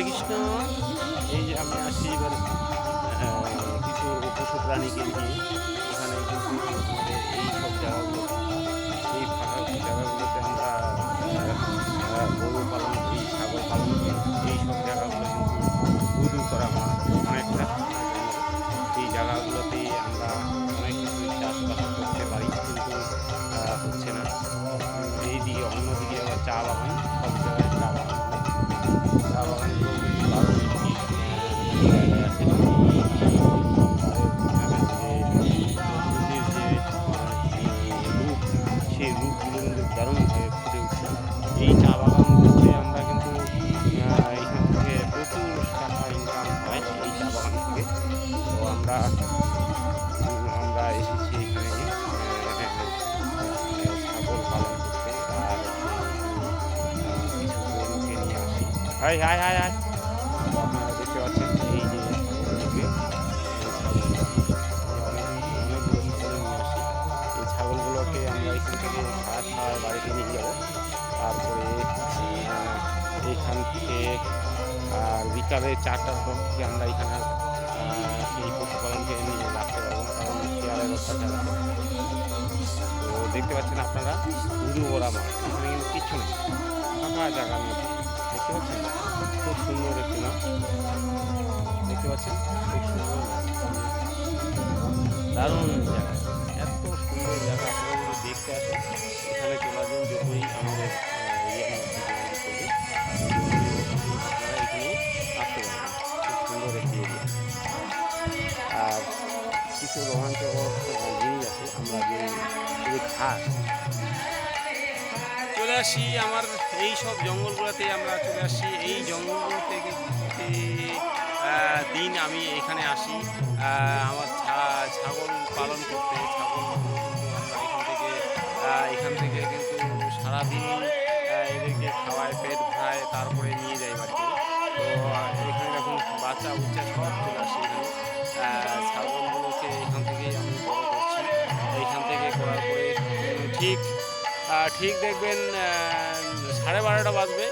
হরে কৃষ্ণ। এই যে আমি আসছি এবার কিছু পশু প্রাণীকে নিয়ে। এখানে কিন্তু আমাদের এই সব জায়গাগুলো এই ফাঁকা জায়গাগুলোতে আমরা গরু পালন করি, ছাগল পালন করি। এই সব জায়গাগুলো কিন্তু উদু করা অনেকটা ফাঁকা জঙ্গল। এই জায়গাগুলোতেই আমরা অনেক কিছুই চাষবাস করতে পারি, কিন্তু হচ্ছে না। এইদিকে অন্যদিকে আবার চা বাগান, সব জায়গায় চা বাগানগুলো কিন্তু দারুণ একটি মানে জায়গায় আছে। তাদের যে প্রকৃতির যে রূপ, সেই রূপগুলো কিন্তু দারুণভাবে ফুটে উঠছে। এই চা বাগানগুলোতে আমরা কিন্তু এখান থেকে প্রচুর টাকা ইনকাম হয় এই চা বাগান থেকে। তো আমরা এসেছি এখানে ছাগল পালন করতে, আর কিছু গরুকে নিয়ে আসি। হাই হাই হাই হাই তো আপনারা দেখতে পাচ্ছেন এই যে ছাগলগুলোকে, এই ছাগলগুলো অনেকগুলো ছাগল নিয়ে আসি। এই ছাগলগুলোকে আমরা এখান থেকে ঘাস খাওয়ার বাড়িতে নিয়ে যাব। তারপরে এইখান থেকে আর বিকালে 4টার পর থেকে আমরা এখানে এই পশুপালনকে নিয়ে রাখতে পারবো না, কারণ শেয়ালের অত্যাচার আছে। তো দেখতে পাচ্ছেন আপনারা উদু ভরা মাঠ, এখানে কিন্তু কিচ্ছু নেই, ফাঁকা জায়গার মধ্যে। দেখতে পাচ্ছেন খুব সুন্দর একটি মাঠ, দেখতে পাচ্ছেন খুব সুন্দর মাঠ, দারুণ জায়গা, এত সুন্দর জায়গা। আপনারা যদি দেখতে আসেন এখানে চলে আসবেন, যতই আমাদের ইয়ের মধ্যে যোগাযোগ করবে আপনারা এখানে আসতে পারবেন। খুব সুন্দর একটি এরিয়া। আর কিছু রোমাঞ্চকর জিনিস আছে, আমরা যে ঘাস চলে আসি আমার এই সব জঙ্গলগুলোতে, আমরা চলে আসি এই জঙ্গলগুলোতে দিন আমি এখানে আসি আমার ছাগল পালন করতে। ছাগলগুলো কিন্তু আমরা এখান থেকে কিন্তু সারাদিন এদেরকে খাওয়ায়, পেট ভরায়, তারপরে নিয়ে যাই বাড়িতে। তো এখানে দেখুন বাচ্চা উচ্চা সব চলে আসে এখানে। ছাগলগুলোকে এখান থেকেই আমি বড় করছি। এইখান থেকে করার পরে ঠিক ঠিক দেখবেন 12:30 বাজবে।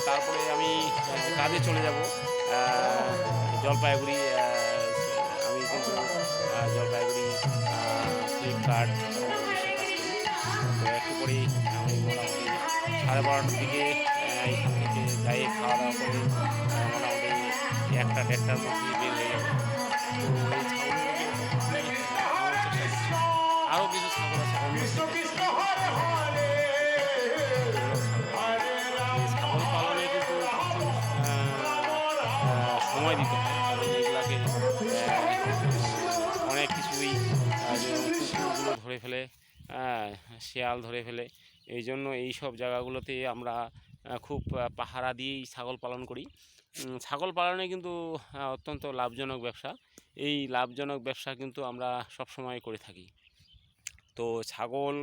তারপরে আমি কাজে চলে যাব জলপাইগুড়ি। আমি কিন্তু জলপাইগুড়ি ফ্লিপকার্ট অফিসে কাজ করি। তো একটু পরেই আমি মোটামুটি 12:30টার দিকে এখান থেকে যাই, খাওয়া দাওয়া করে মোটামুটি 1টা-1:30টার মধ্যেই বের হয়ে যাব। তো এই ছাগলগুলো আরও কিছু ছাগল আছে অন্য থেকে। ছাগল পালনে কিন্তু প্রচুর সময় দিতে হয়, কারণ এগুলাকে অনেক কিছুই কুকুরগুলো ধরে ফেলে, শেয়াল ধরে ফেলে। এই জন্য এই সব জায়গাগুলোতে আমরা খুব পাহারা দিয়েই ছাগল পালন করি। ছাগল পালনে কিন্তু অত্যন্ত লাভজনক ব্যবসা। এই লাভজনক ব্যবসা কিন্তু আমরা সবসময় করে থাকি। তো ছাগল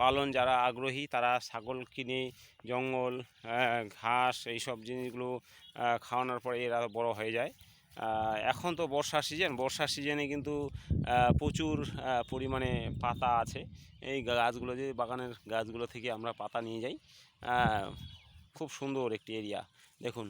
পালন যারা আগ্রহী তারা ছাগল কিনে জঙ্গল, ঘাস, এইসব জিনিসগুলো খাওয়ানোর পরে এরা বড় হয়ে যায়। এখন তো বর্ষার সিজনে কিন্তু প্রচুর পরিমাণে পাতা আছে। এই গাছগুলো, যে বাগানের গাছগুলো থেকে আমরা পাতা নিয়ে যাই। খুব সুন্দর একটি এরিয়া দেখুন।